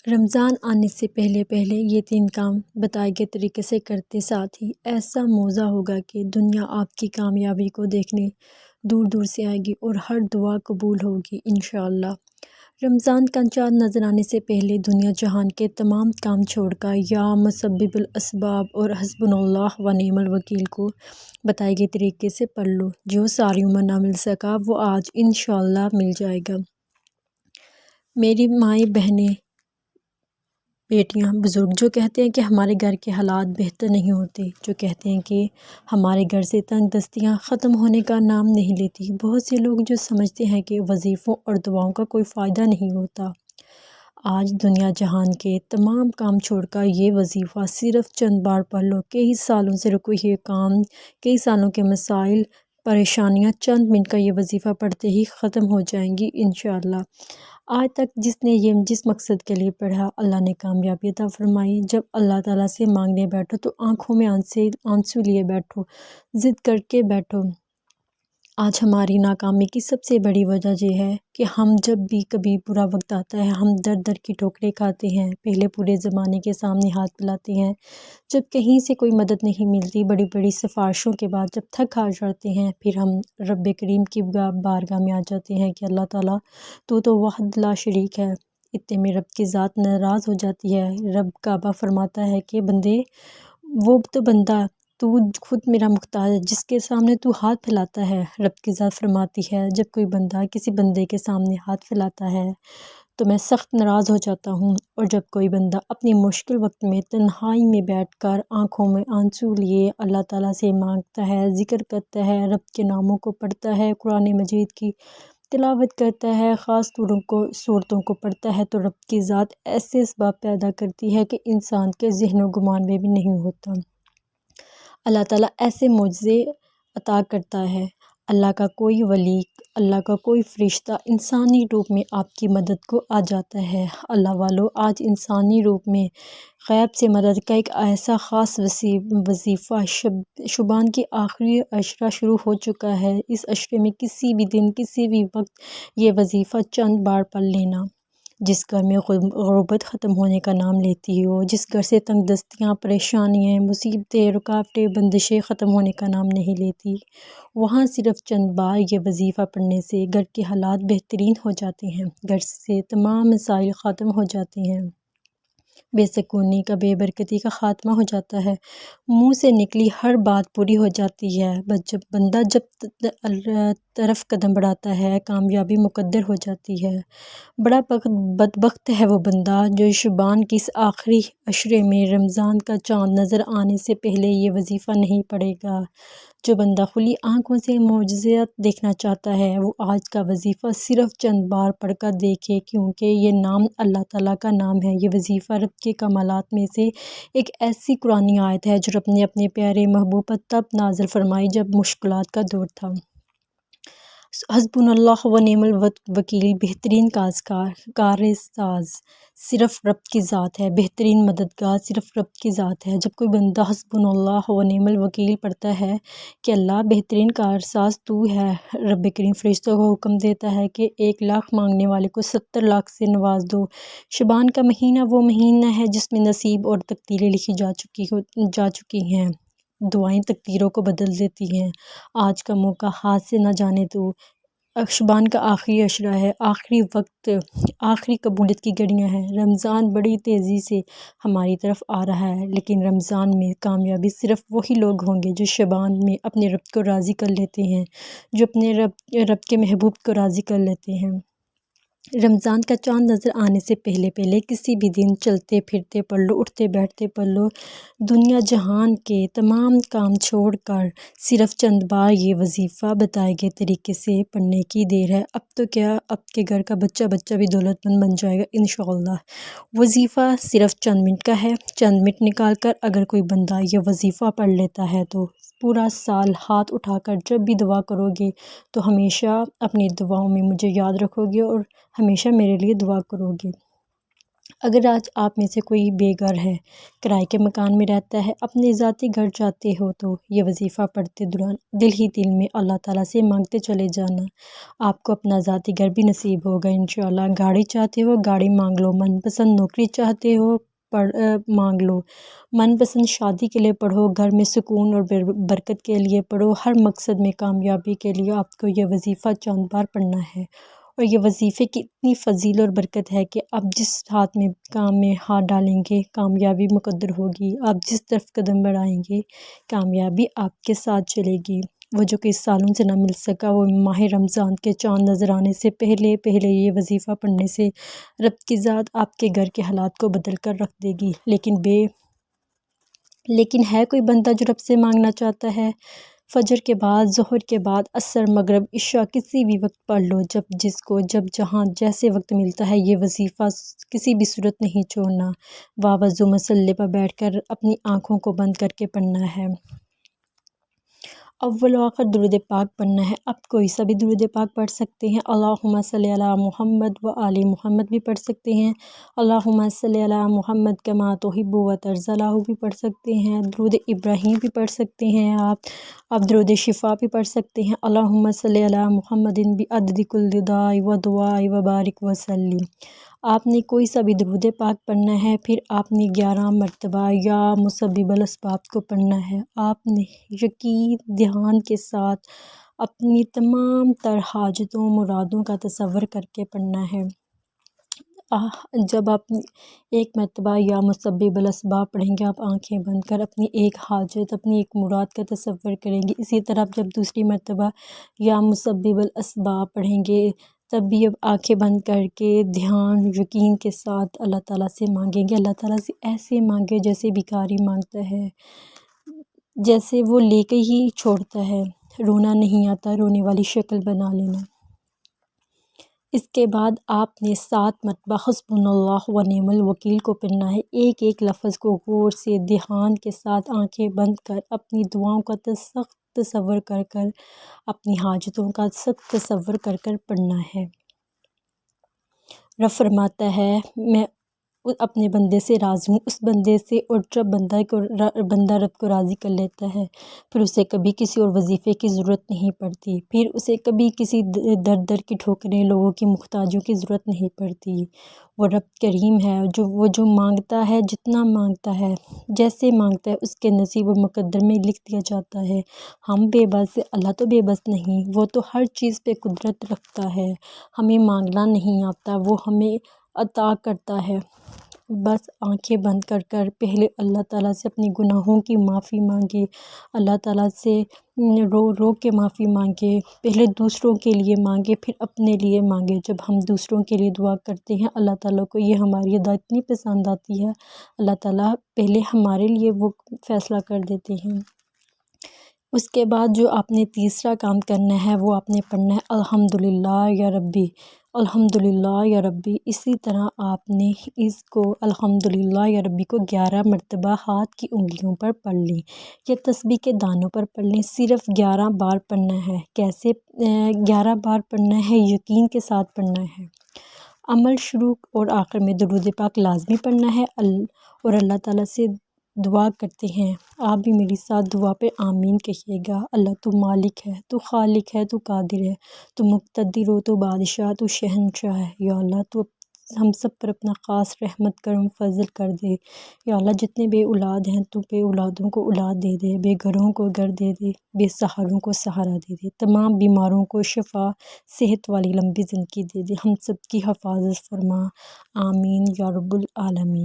رمضان آنے سے پہلے پہلے یہ 3 کام بتائے گئے طریقے سے کرتے، ساتھ ہی ایسا موزہ ہوگا کہ دنیا آپ کی کامیابی کو دیکھنے دور دور سے آئے گی اور ہر دعا قبول ہوگی انشاءاللہ۔ رمضان کا چاند نظر آنے سے پہلے دنیا جہان کے تمام کام چھوڑ کر یا مسبب الاسباب اور حسبنا اللہ و نعم الوکیل کو بتائے گئے طریقے سے پڑھ لو۔ جو ساری عمر نہ مل سکا وہ آج انشاءاللہ مل جائے گا۔ میری مائیں بہنیں، بیٹیاں، بزرگ جو کہتے ہیں کہ ہمارے گھر کے حالات بہتر نہیں ہوتے، جو کہتے ہیں کہ ہمارے گھر سے تنگ دستیاں ختم ہونے کا نام نہیں لیتی، بہت سے لوگ جو سمجھتے ہیں کہ وظیفوں اور دعاؤں کا کوئی فائدہ نہیں ہوتا، آج دنیا جہان کے تمام کام چھوڑ کر یہ وظیفہ صرف چند بار پڑھ لو۔ کئی سالوں سے رکے ہوئے کام، کئی سالوں کے مسائل، پریشانیاں چند منٹ کا یہ وظیفہ پڑھتے ہی ختم ہو جائیں گی انشاءاللہ۔ آج تک جس نے یہ جس مقصد کے لیے پڑھا، اللہ نے کامیابی عطا فرمائی۔ جب اللہ تعالیٰ سے مانگنے بیٹھو تو آنکھوں میں آنسو لیے بیٹھو، ضد کر کے بیٹھو۔ آج ہماری ناکامی کی سب سے بڑی وجہ یہ ہے کہ ہم جب بھی کبھی برا وقت آتا ہے، ہم در در کی ٹھوکریں کھاتے ہیں، پہلے پورے زمانے کے سامنے ہاتھ پھیلاتے ہیں، جب کہیں سے کوئی مدد نہیں ملتی، بڑی بڑی سفارشوں کے بعد جب تھک ہار جاتے ہیں، پھر ہم رب کریم کی بارگاہ میں آ جاتے ہیں کہ اللہ تعالیٰ تو وحد لا شریک ہے۔ اتنے میں رب کی ذات ناراض ہو جاتی ہے۔ رب کعبہ فرماتا ہے کہ بندے، وہ تو بندہ تو خود میرا محتاج ہے جس کے سامنے تو ہاتھ پھیلاتا ہے۔ رب کی ذات فرماتی ہے جب کوئی بندہ کسی بندے کے سامنے ہاتھ پھیلاتا ہے تو میں سخت ناراض ہو جاتا ہوں، اور جب کوئی بندہ اپنی مشکل وقت میں تنہائی میں بیٹھ کر آنکھوں میں آنسو لیے اللہ تعالیٰ سے مانگتا ہے، ذکر کرتا ہے، رب کے ناموں کو پڑھتا ہے، قرآن مجید کی تلاوت کرتا ہے، خاص صورتوں کو پڑھتا ہے، تو رب کی ذات ایسے اسباب پیدا کرتی ہے کہ انسان کے ذہن و گمان میں بھی نہیں ہوتا۔ اللہ تعالیٰ ایسے معجزے عطا کرتا ہے۔ اللہ کا کوئی ولی، اللہ کا کوئی فرشتہ انسانی روپ میں آپ کی مدد کو آ جاتا ہے۔ اللہ والو، آج انسانی روپ میں غیب سے مدد کا ایک ایسا خاص وظیفہ شعبان کی آخری عشرہ شروع ہو چکا ہے۔ اس عشرے میں کسی بھی دن، کسی بھی وقت یہ وظیفہ چند بار پڑھ لینا۔ جس گھر میں غربت ختم ہونے کا نام لیتی ہو، جس گھر سے تنگ دستیاں، پریشانیاں، مصیبتیں، رکاوٹیں، بندشیں ختم ہونے کا نام نہیں لیتی، وہاں صرف چند بار یہ وظیفہ پڑھنے سے گھر کے حالات بہترین ہو جاتے ہیں، گھر سے تمام مسائل ختم ہو جاتے ہیں، بے سکونی کا، بے برکتی کا خاتمہ ہو جاتا ہے، منہ سے نکلی ہر بات پوری ہو جاتی ہے۔ بندہ جب طرف قدم بڑھاتا ہے، کامیابی مقدر ہو جاتی ہے۔ بڑا بدبخت ہے وہ بندہ جو شعبان کی اس آخری عشرے میں رمضان کا چاند نظر آنے سے پہلے یہ وظیفہ نہیں پڑھے گا۔ جو بندہ کھلی آنکھوں سے معجزات دیکھنا چاہتا ہے، وہ آج کا وظیفہ صرف چند بار پڑھ کر دیکھے، کیونکہ یہ نام اللہ تعالیٰ کا نام ہے۔ یہ وظیفہ رب کے کمالات میں سے ایک ایسی قرآنی آیت ہے جو رب نے اپنے پیارے محبوب پر تب نازل فرمائی جب مشکلات کا دور تھا۔ حسبنا اللہ و نعم الوکیل، بہترین کارساز صرف رب کی ذات ہے، بہترین مددگار صرف رب کی ذات ہے۔ جب کوئی بندہ حسبنا اللہ و نعم الوکیل پڑھتا ہے کہ اللہ بہترین کارساز تو ہے، رب کریم فرشتوں کو حکم دیتا ہے کہ 1,00,000 مانگنے والے کو 70,00,000 سے نواز دو۔ شعبان کا مہینہ وہ مہینہ ہے جس میں نصیب اور تقدیریں لکھی جا چکی ہیں، دعائیں تقدیروں کو بدل دیتی ہیں۔ آج کا موقع ہاتھ سے نہ جانے دو۔ شعبان کا آخری عشرہ ہے، آخری وقت، آخری قبولیت کی گھڑیاں ہیں۔ رمضان بڑی تیزی سے ہماری طرف آ رہا ہے، لیکن رمضان میں کامیابی صرف وہی لوگ ہوں گے جو شعبان میں اپنے رب کو راضی کر لیتے ہیں، جو اپنے رب کے محبوب کو راضی کر لیتے ہیں۔ رمضان کا چاند نظر آنے سے پہلے پہلے کسی بھی دن چلتے پھرتے پڑھ لو، اٹھتے بیٹھتے پڑھ لو۔ دنیا جہان کے تمام کام چھوڑ کر صرف چند بار یہ وظیفہ بتائے گئے طریقے سے پڑھنے کی دیر ہے۔ اب تو کیا، اب کے گھر کا بچہ بھی دولت مند بن جائے گا انشاءاللہ۔ وظیفہ صرف چند منٹ کا ہے۔ چند منٹ نکال کر اگر کوئی بندہ یہ وظیفہ پڑھ لیتا ہے تو پورا سال ہاتھ اٹھا کر جب بھی دعا کرو گے تو ہمیشہ اپنی دعاؤں میں مجھے یاد رکھو گے اور ہمیشہ میرے لیے دعا کرو گے۔ اگر آج آپ میں سے کوئی بے گھر ہے، کرائے کے مکان میں رہتا ہے، اپنے ذاتی گھر چاہتے ہو تو یہ وظیفہ پڑھتے دوران دل ہی دل میں اللہ تعالیٰ سے مانگتے چلے جانا، آپ کو اپنا ذاتی گھر بھی نصیب ہوگا انشاءاللہ۔ گاڑی چاہتے ہو، گاڑی مانگ لو۔ من پسند نوکری چاہتے ہو، مانگ لو۔ من پسند شادی کے لیے پڑھو، گھر میں سکون اور برکت کے لیے پڑھو۔ ہر مقصد میں کامیابی کے لیے آپ کو یہ وظیفہ چند بار پڑھنا ہے، اور یہ وظیفے کی اتنی فضیلت اور برکت ہے کہ آپ جس ہاتھ میں کام میں ہاتھ ڈالیں گے کامیابی مقدر ہوگی، آپ جس طرف قدم بڑھائیں گے کامیابی آپ کے ساتھ چلے گی۔ وہ جو کئی سالوں سے نہ مل سکا، وہ ماہ رمضان کے چاند نظر آنے سے پہلے یہ وظیفہ پڑھنے سے رب کی ذات آپ کے گھر کے حالات کو بدل کر رکھ دے گی۔ لیکن ہے کوئی بندہ جو رب سے مانگنا چاہتا ہے؟ فجر کے بعد، ظہر کے بعد، عصر، مغرب، عشاء، کسی بھی وقت پڑھ لو، جب جہاں جیسے وقت ملتا ہے۔ یہ وظیفہ کسی بھی صورت نہیں چھوڑنا، باوضو مصلی پر بیٹھ کر اپنی آنکھوں کو بند کر کے پڑھنا ہے۔ اول و آخر درود پاک پڑھنا ہے۔ اب کوئی سا بھی درود پاک پڑھ سکتے ہیں، اللہم صلی علی محمد و آل محمد بھی پڑھ سکتے ہیں، اللہم صلی علی محمد کما تحب و ترضی بھی پڑھ سکتے ہیں، درود ابراہیم بھی پڑھ سکتے ہیں، آپ درود شفا بھی پڑھ سکتے ہیں، اللہم صلی علی محمد بعدد کل داء و دعاء و بارک وسلم۔ آپ نے کوئی سا بھی درود پاک پڑھنا ہے، پھر آپ نے 11 مرتبہ یا مسبب الاسباب کو پڑھنا ہے۔ آپ نے یقین دھیان کے ساتھ اپنی تمام تر حاجتوں مرادوں کا تصور کر کے پڑھنا ہے۔ جب آپ ایک مرتبہ یا مسبب الاسباب پڑھیں گے، آپ آنکھیں بند کر اپنی ایک حاجت، اپنی ایک مراد کا تصور کریں گے۔ اسی طرح جب دوسری مرتبہ یا مسبب الاسباب پڑھیں گے، تب بھی اب آنکھیں بند کر کے دھیان یقین کے ساتھ اللہ تعالیٰ سے مانگیں گے۔ اللہ تعالیٰ سے ایسے مانگے جیسے بھکاری مانگتا ہے، جیسے وہ لے کے ہی چھوڑتا ہے، رونا نہیں آتا، رونے والی شکل بنا لینا۔ اس کے بعد آپ نے 7 مرتبہ حسبنا اللہ و نعم الوکیل کو پڑھنا ہے۔ ایک ایک لفظ کو غور سے دھیان کے ساتھ آنکھیں بند کر اپنی دعاؤں کا سخت تصور کر کر، اپنی حاجتوں کا سخت تصور کر کر پڑھنا ہے۔ رب فرماتا ہے میں اپنے بندے سے راضی ہوں، اس بندے سے، اور جب بندہ رب کو راضی کر لیتا ہے پھر اسے کبھی کسی اور وظیفے کی ضرورت نہیں پڑتی، پھر اسے کبھی کسی در کی ٹھوکریں، لوگوں کی محتاجوں کی ضرورت نہیں پڑتی۔ وہ رب کریم ہے، جو مانگتا ہے، جتنا مانگتا ہے، جیسے مانگتا ہے، اس کے نصیب و مقدر میں لکھ دیا جاتا ہے۔ ہم بے بس، اللہ تو بے بس نہیں، وہ تو ہر چیز پہ قدرت رکھتا ہے، ہمیں مانگنا نہیں آتا، وہ ہمیں عطا کرتا ہے۔ بس آنکھیں بند کر کر پہلے اللہ تعالیٰ سے اپنی گناہوں کی معافی مانگے، اللہ تعالیٰ سے رو کے معافی مانگے، پہلے دوسروں کے لیے مانگے، پھر اپنے لیے مانگے۔ جب ہم دوسروں کے لیے دعا کرتے ہیں، اللہ تعالیٰ کو یہ ہماری ادا اتنی پسند آتی ہے، اللہ تعالیٰ پہلے ہمارے لیے وہ فیصلہ کر دیتے ہیں۔ اس کے بعد جو آپ نے تیسرا کام کرنا ہے، وہ آپ نے پڑھنا ہے الحمدللہ یا ربی، الحمدللہ یا ربی۔ اسی طرح آپ نے اس کو الحمدللہ یا ربی کو 11 مرتبہ ہاتھ کی انگلیوں پر پڑھ لیں یا تسبیح کے دانوں پر پڑھ لیں، صرف 11 بار پڑھنا ہے۔ کیسے 11 بار پڑھنا ہے؟ یقین کے ساتھ پڑھنا ہے۔ عمل شروع اور آخر میں درود پاک لازمی پڑھنا ہے، اور اللہ تعالیٰ سے دعا کرتے ہیں۔ آپ بھی میری ساتھ دعا پہ آمین کہیے گا۔ اللہ تو مالک ہے، تو خالق ہے، تو قادر ہے، تو مقتدر ہو، تو بادشاہ، تو شہنشاہ ہے۔ یا اللہ تو ہم سب پر اپنا خاص رحمت کرم فضل کر دے۔ یا اللہ جتنے بے اولاد ہیں، تو بے اولادوں کو اولاد دے دے، بے گھروں کو گھر دے دے، بے سہاروں کو سہارا دے دے، تمام بیماروں کو شفا، صحت والی لمبی زندگی دے دے، ہم سب کی حفاظت فرما، آمین یا رب العالمین۔